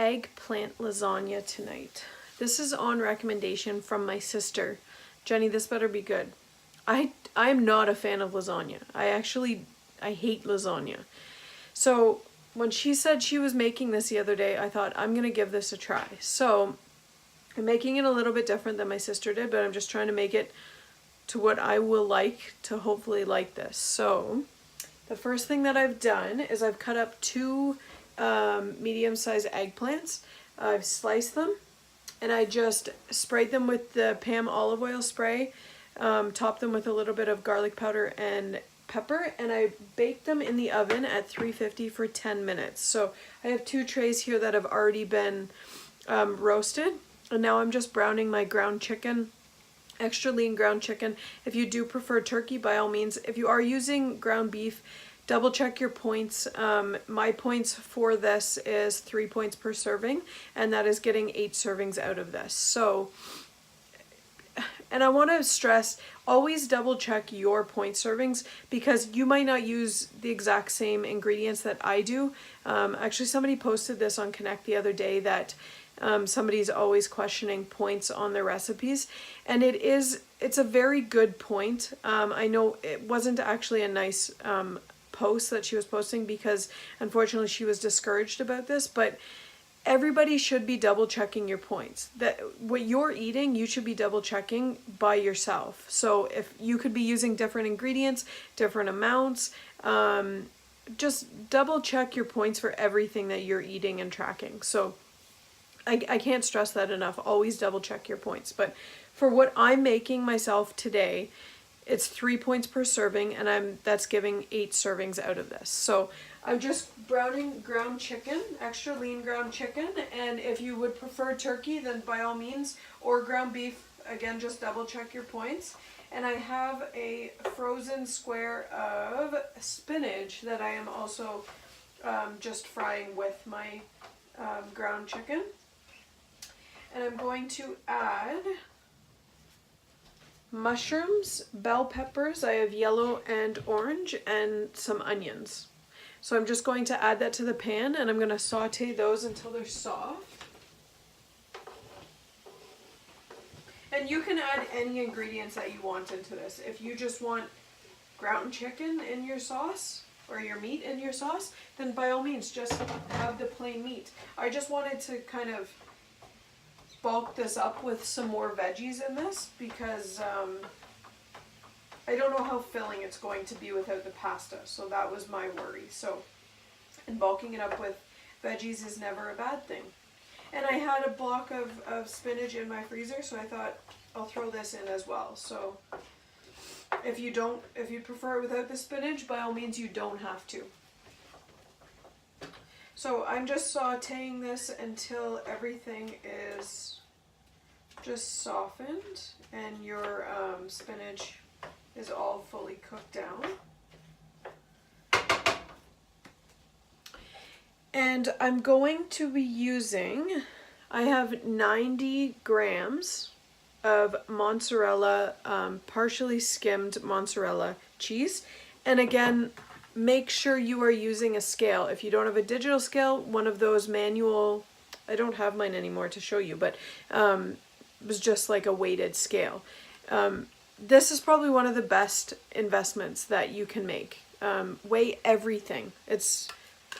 eggplant lasagna tonight. This is on recommendation from my sister. Jenny, this better be good. I'm not a fan of lasagna. I hate lasagna. So when she said she was making this the other day, I thought I'm gonna give this a try. So I'm making it a little bit different than my sister did, but I'm just trying to make it to what I will like to hopefully like this. So the first thing that I've done is I've cut up two medium-sized eggplants. I've sliced them and I just sprayed them with the Pam olive oil spray, topped them with a little bit of garlic powder and pepper, and I baked them in the oven at 350 for 10 minutes. So I have two trays here that have already been roasted, and now I'm just browning my ground chicken. Extra lean ground chicken. If you do prefer turkey, by all means. If you are using ground beef, double check your points. My points for this is 3 points per serving, and that is getting 8 servings out of this. So, and I want to stress, always double check your point servings, because you might not use the exact same ingredients that I do. Actually, somebody posted this on Connect the other day that somebody's always questioning points on their recipes, and it's a very good point. I know it wasn't actually a nice post that she was posting, because unfortunately she was discouraged about this, but everybody should be double checking your points. That what you're eating, you should be double checking by yourself. So if you could be using different ingredients, different amounts, just double check your points for everything that you're eating and tracking. So I can't stress that enough. Always double check your points. But for what I'm making myself today, it's 3 points per serving, and that's giving 8 servings out of this. So I'm just browning ground chicken, extra lean ground chicken, and if you would prefer turkey, then by all means, or ground beef, again, just double check your points. And I have a frozen square of spinach that I am also just frying with my ground chicken. And I'm going to add mushrooms, bell peppers, I have yellow and orange, and some onions. So I'm just going to add that to the pan, and I'm going to saute those until they're soft. And you can add any ingredients that you want into this. If you just want ground chicken in your sauce, or your meat in your sauce, then by all means just have the plain meat. I just wanted to kind of bulk this up with some more veggies in this, because I don't know how filling it's going to be without the pasta, so that was my worry. So, and bulking it up with veggies is never a bad thing. And I had a block of spinach in my freezer, so I thought I'll throw this in as well. So if you prefer it without the spinach, by all means you don't have to. So I'm just sauteing this until everything is just softened and your spinach is all fully cooked down. And I'm going to be using, I have 90 grams of mozzarella, partially skimmed mozzarella cheese. And again, make sure you are using a scale. If you don't have a digital scale, one of those manual, I don't have mine anymore to show you, but it was just like a weighted scale. This is probably one of the best investments that you can make. Weigh everything.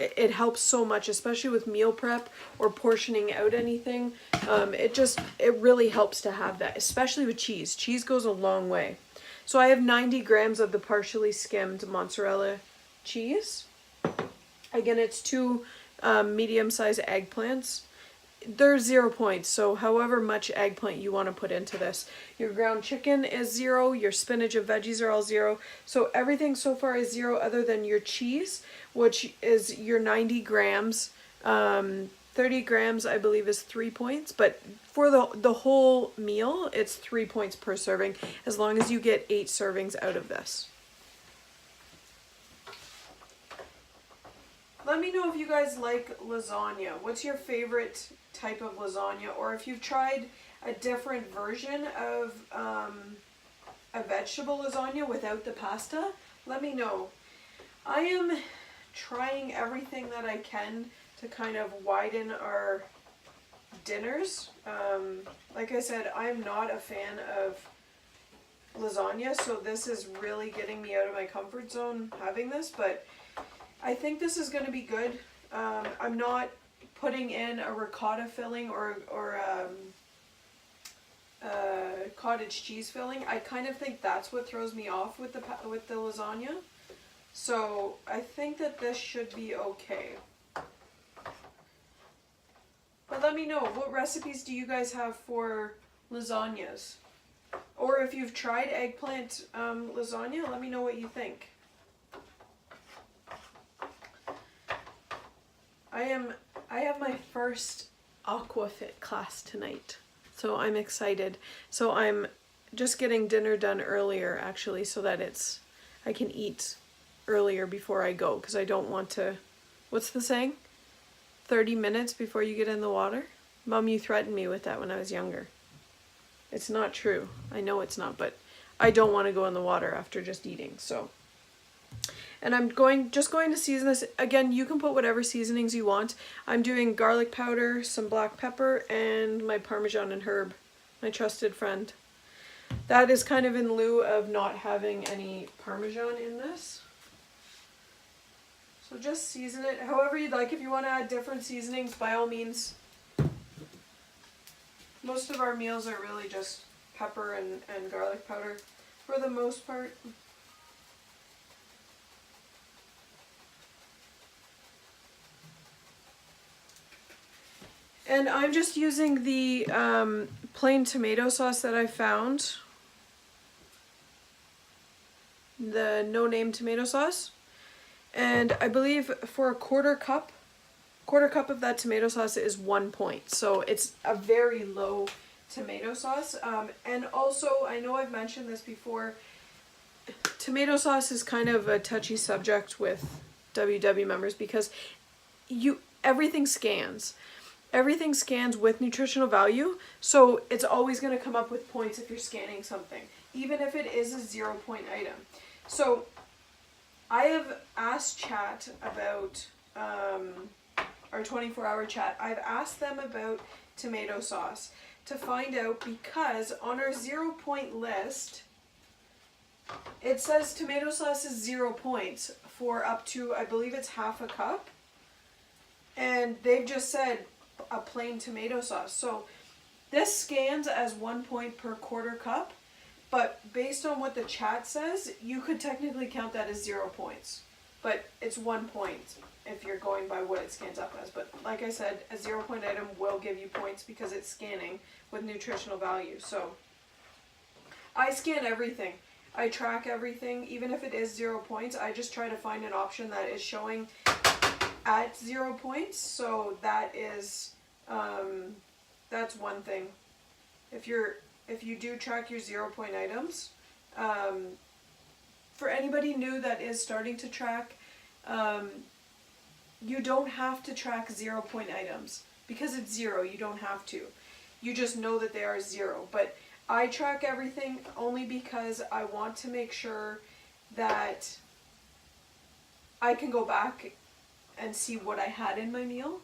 It helps so much, especially with meal prep or portioning out anything. It really helps to have that, especially with cheese. Cheese goes a long way. So I have 90 grams of the partially skimmed mozzarella cheese. Again, it's two medium-sized eggplants. They're 0 points, so however much eggplant you want to put into this. Your ground chicken is 0, your spinach and veggies are all 0. So everything so far is 0 other than your cheese, which is your 90 grams. 30 grams, I believe, is 3 points, but for the whole meal, it's 3 points per serving, as long as you get 8 servings out of this. Let me know if you guys like lasagna. What's your favorite type of lasagna? Or if you've tried a different version of a vegetable lasagna without the pasta, let me know. I am trying everything that I can to kind of widen our dinners. Like I said, I'm not a fan of lasagna, so this is really getting me out of my comfort zone having this, but I think this is going to be good. I'm not putting in a ricotta filling or cottage cheese filling. I kind of think that's what throws me off with the lasagna. So I think that this should be okay. But let me know, what recipes do you guys have for lasagnas? Or if you've tried eggplant lasagna, let me know what you think. I have my first aquafit class tonight, so I'm excited. So I'm just getting dinner done earlier actually, so that I can eat earlier before I go, because I don't want to, what's the saying? 30 minutes before you get in the water? Mom, you threatened me with that when I was younger. It's not true. I know it's not, but I don't want to go in the water after just eating, so. And I'm just going to season this. Again, you can put whatever seasonings you want. I'm doing garlic powder, some black pepper, and my Parmesan and herb, my trusted friend. That is kind of in lieu of not having any Parmesan in this. So just season it however you'd like. If you want to add different seasonings, by all means. Most of our meals are really just pepper and garlic powder for the most part. And I'm just using the plain tomato sauce that I found. The no-name tomato sauce. And I believe for a quarter cup of that tomato sauce is 1 point. So it's a very low tomato sauce. And also, I know I've mentioned this before, tomato sauce is kind of a touchy subject with WW members because everything scans. Everything scans with nutritional value, so it's always going to come up with points if you're scanning something, even if it is a 0 point item. So I have asked chat about, our 24-hour chat, I've asked them about tomato sauce to find out, because on our 0 point list, it says tomato sauce is 0 points for up to, I believe it's half a cup, and they've just said a plain tomato sauce. So this scans as 1 point per quarter cup, but based on what the chat says, you could technically count that as 0 points. But it's 1 point if you're going by what it scans up as. But like I said, a 0 point item will give you points because it's scanning with nutritional value. So I scan everything. I track everything. Even if it is 0 points, I just try to find an option that is showing at 0 points. So that is that's one thing. If you do track your 0 point items, for anybody new that is starting to track, you don't have to track 0 point items because it's 0. You don't have to. You just know that they are 0. But I track everything only because I want to make sure that I can go back and see what I had in my meal.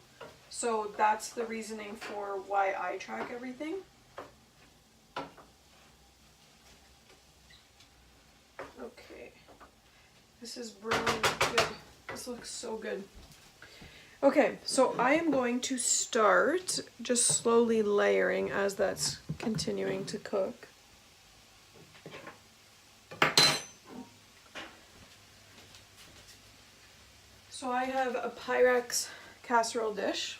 So that's the reasoning for why I track everything. Okay, this is brilliant. Good. This looks so good. Okay, so I am going to start just slowly layering as that's continuing to cook. So I have a Pyrex casserole dish.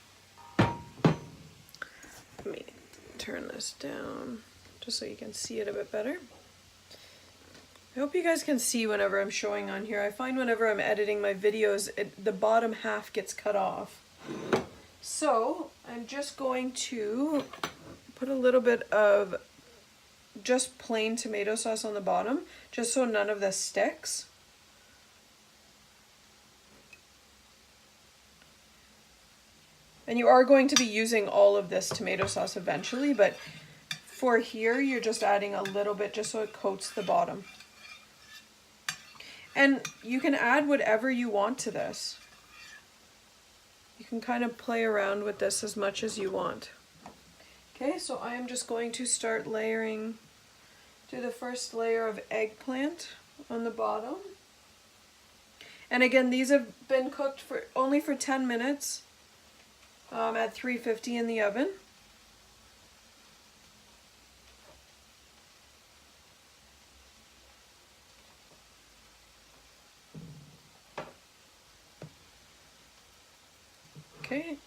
Let me turn this down just so you can see it a bit better. I hope you guys can see whenever I'm showing on here. I find whenever I'm editing my videos, the bottom half gets cut off. So I'm just going to put a little bit of just plain tomato sauce on the bottom, just so none of this sticks. And you are going to be using all of this tomato sauce eventually, but for here, you're just adding a little bit just so it coats the bottom. And you can add whatever you want to this. You can kind of play around with this as much as you want. Okay, so I am just going to start layering, do the first layer of eggplant on the bottom. And again, these have been cooked for only for 10 minutes at 350 in the oven. Okay.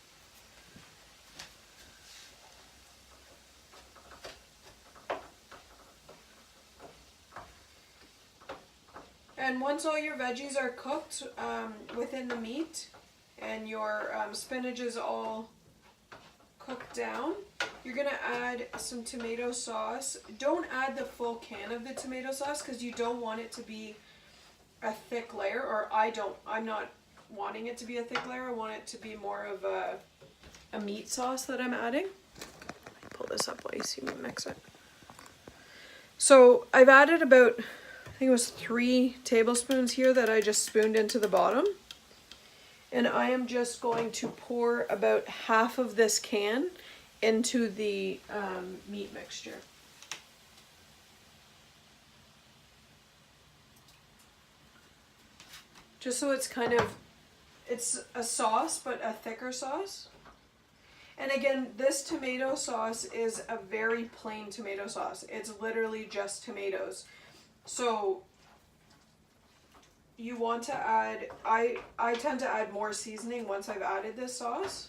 And once all your veggies are cooked within the meat and your spinach is all cooked down, you're going to add some tomato sauce. Don't add the full can of the tomato sauce because you don't want it to be a thick layer, or I'm not wanting it to be a thick layer. I want it to be more of a meat sauce that I'm adding. Let me pull this up while you see me mix it. So I've added about, I think it was 3 tablespoons here that I just spooned into the bottom. And I am just going to pour about half of this can into the meat mixture. Just so it's kind of, it's a sauce, but a thicker sauce. And again, this tomato sauce is a very plain tomato sauce. It's literally just tomatoes. So you want to add, I tend to add more seasoning once I've added this sauce.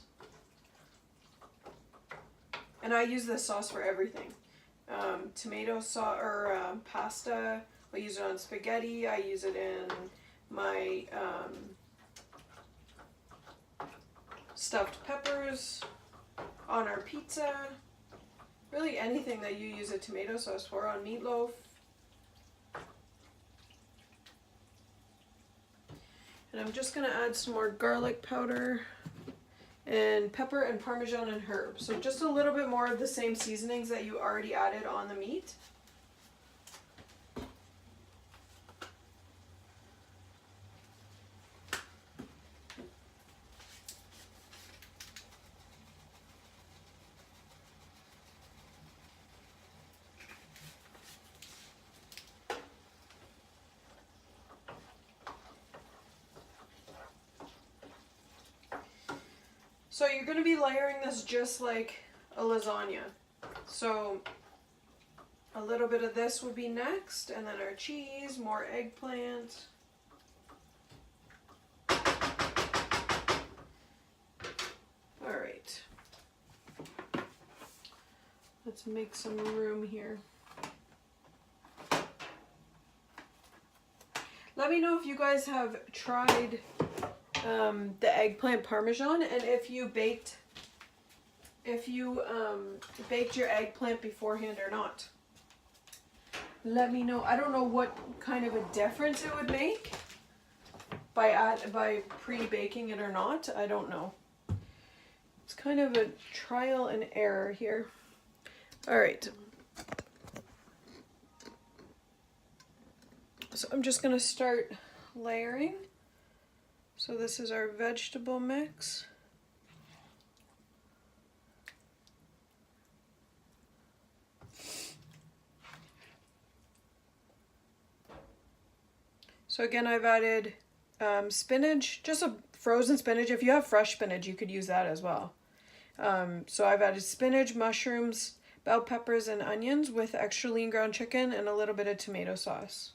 And I use this sauce for everything. Tomato sauce or pasta, I use it on spaghetti, I use it in my stuffed peppers, on our pizza, really anything that you use a tomato sauce for, on meatloaf. And I'm just going to add some more garlic powder and pepper and Parmesan and herbs. So just a little bit more of the same seasonings that you already added on the meat. So you're going to be layering this just like a lasagna. So a little bit of this would be next, and then our cheese, more eggplant. All right. Let's make some room here. Let me know if you guys have tried the eggplant Parmesan, and if you baked your eggplant beforehand or not. Let me know. I don't know what kind of a difference it would make by pre-baking it or not. I don't know. It's kind of a trial and error here. All right. So I'm just going to start layering. So this is our vegetable mix. So again, I've added spinach, just a frozen spinach. If you have fresh spinach, you could use that as well. So I've added spinach, mushrooms, bell peppers, and onions with extra lean ground chicken and a little bit of tomato sauce.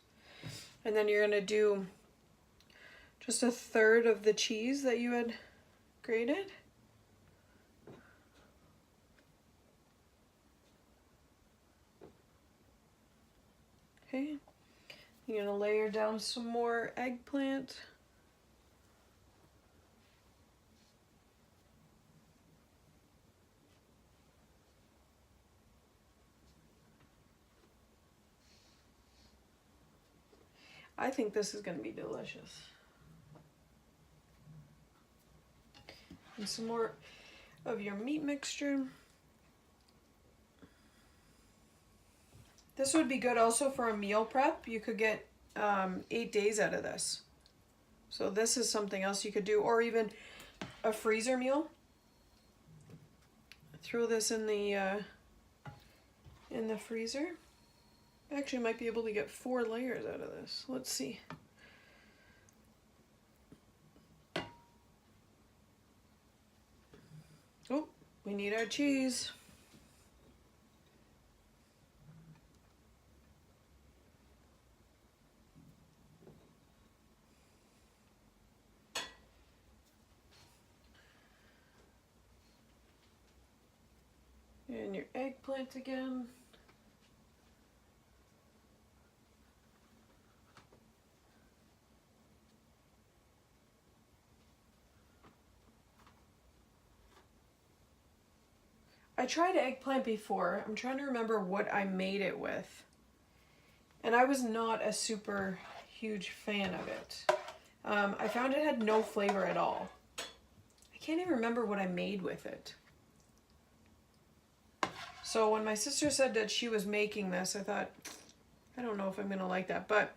And then you're going to do just a third of the cheese that you had grated. Okay. You're going to layer down some more eggplant. I think this is going to be delicious. And some more of your meat mixture. This would be good also for a meal prep. You could get 8 days out of this. So this is something else you could do, or even a freezer meal. Throw this in the freezer. Actually, might be able to get 4 layers out of this. Let's see. Oh, we need our cheese. And your eggplant again. I tried eggplant before. I'm trying to remember what I made it with. And I was not a super huge fan of it. I found it had no flavor at all. I can't even remember what I made with it. So when my sister said that she was making this, I thought, I don't know if I'm going to like that. But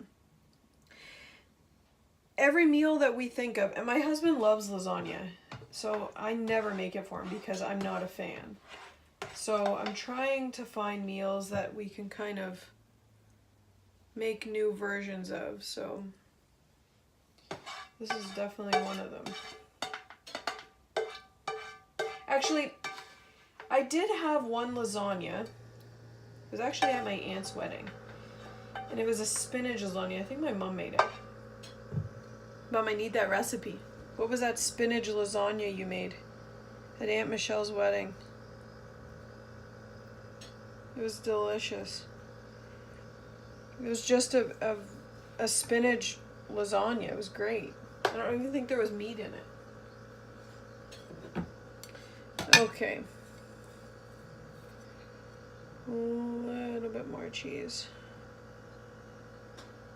every meal that we think of, and my husband loves lasagna, so I never make it for him because I'm not a fan. So I'm trying to find meals that we can kind of make new versions of. So this is definitely one of them. Actually, I did have one lasagna. It was actually at my aunt's wedding. And it was a spinach lasagna. I think my mom made it. Mom, I need that recipe. What was that spinach lasagna you made at Aunt Michelle's wedding? It was delicious. It was just a spinach lasagna. It was great. I don't even think there was meat in it. Okay. A little bit more cheese.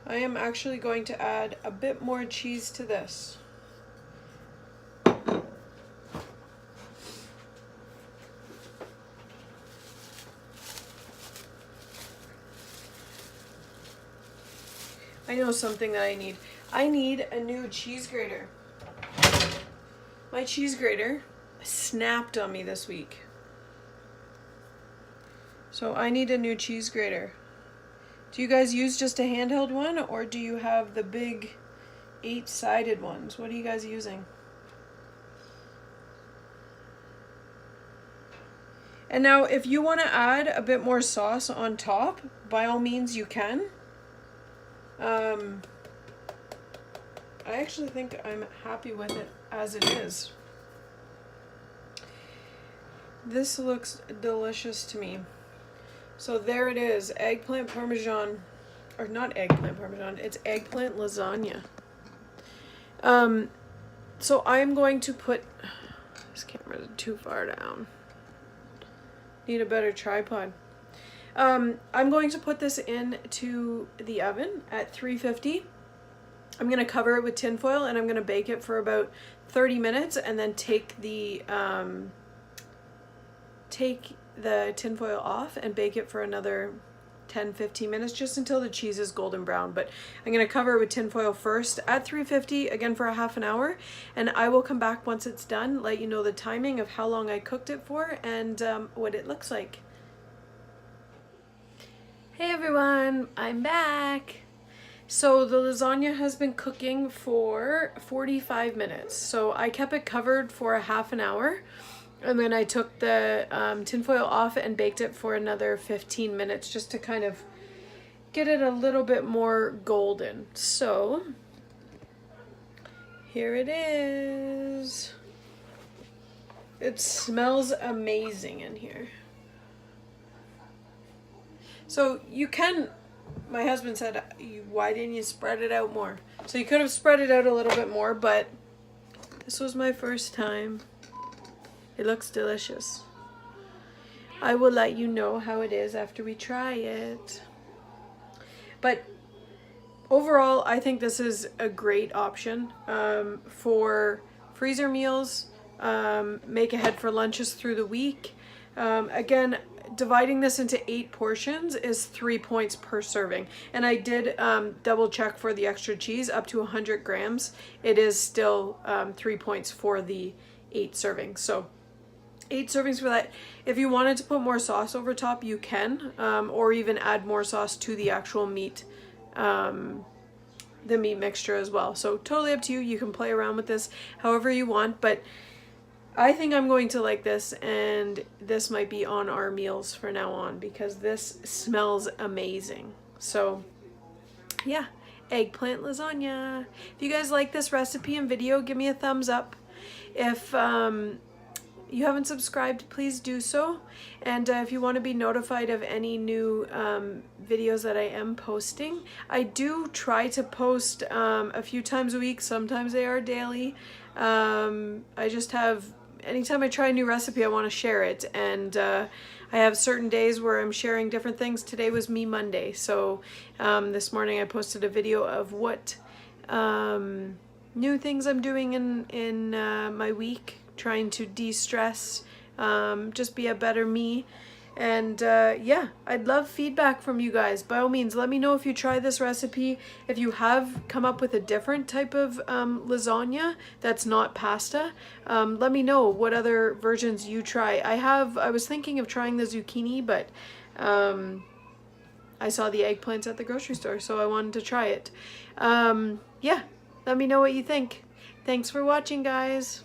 I am actually going to add a bit more cheese to this. I know something that I need. I need a new cheese grater. My cheese grater snapped on me this week. So I need a new cheese grater. Do you guys use just a handheld one, or do you have the big 8-sided ones? What are you guys using? And now if you want to add a bit more sauce on top, by all means you can. I actually think I'm happy with it as it is. This looks delicious to me. So there it is, eggplant parmesan, or not eggplant parmesan, it's eggplant lasagna. So I'm going to put, this camera's too far down. Need a better tripod. I'm going to put this into the oven at 350. I'm going to cover it with tin foil and I'm going to bake it for about 30 minutes and then take the tin foil off and bake it for another 10-15 minutes just until the cheese is golden brown. But I'm going to cover it with tin foil first at 350 again for a half an hour, and I will come back once it's done, let you know the timing of how long I cooked it for and what it looks like. Hey everyone, I'm back. So the lasagna has been cooking for 45 minutes. So I kept it covered for a half an hour. And then I took the tinfoil off and baked it for another 15 minutes just to kind of get it a little bit more golden. So here it is. It smells amazing in here. So you can, my husband said, why didn't you spread it out more? So you could have spread it out a little bit more, but this was my first time. It looks delicious. I will let you know how it is after we try it. But overall, I think this is a great option for freezer meals, make ahead for lunches through the week. Again, dividing this into 8 portions is 3 points per serving. And I did double check for the extra cheese up to 100 grams. It is still 3 points for the 8 servings. So 8 servings for that. If you wanted to put more sauce over top, you can, or even add more sauce to the actual meat, the meat mixture as well. So totally up to you. You can play around with this however you want, but I think I'm going to like this, and this might be on our meals from now on because this smells amazing. So yeah, eggplant lasagna. If you guys like this recipe and video, give me a thumbs up. If you haven't subscribed, please do so. And if you want to be notified of any new videos that I am posting, I do try to post a few times a week. Sometimes they are daily. I just have, anytime I try a new recipe, I want to share it. And I have certain days where I'm sharing different things. Today was Me Monday. So this morning I posted a video of what new things I'm doing in my week, trying to de-stress, just be a better me. And yeah, I'd love feedback from you guys. By all means, let me know if you try this recipe, if you have come up with a different type of lasagna that's not pasta. Let me know what other versions you try. I was thinking of trying the zucchini, but I saw the eggplants at the grocery store, so I wanted to try it. Yeah, let me know what you think. Thanks for watching, guys.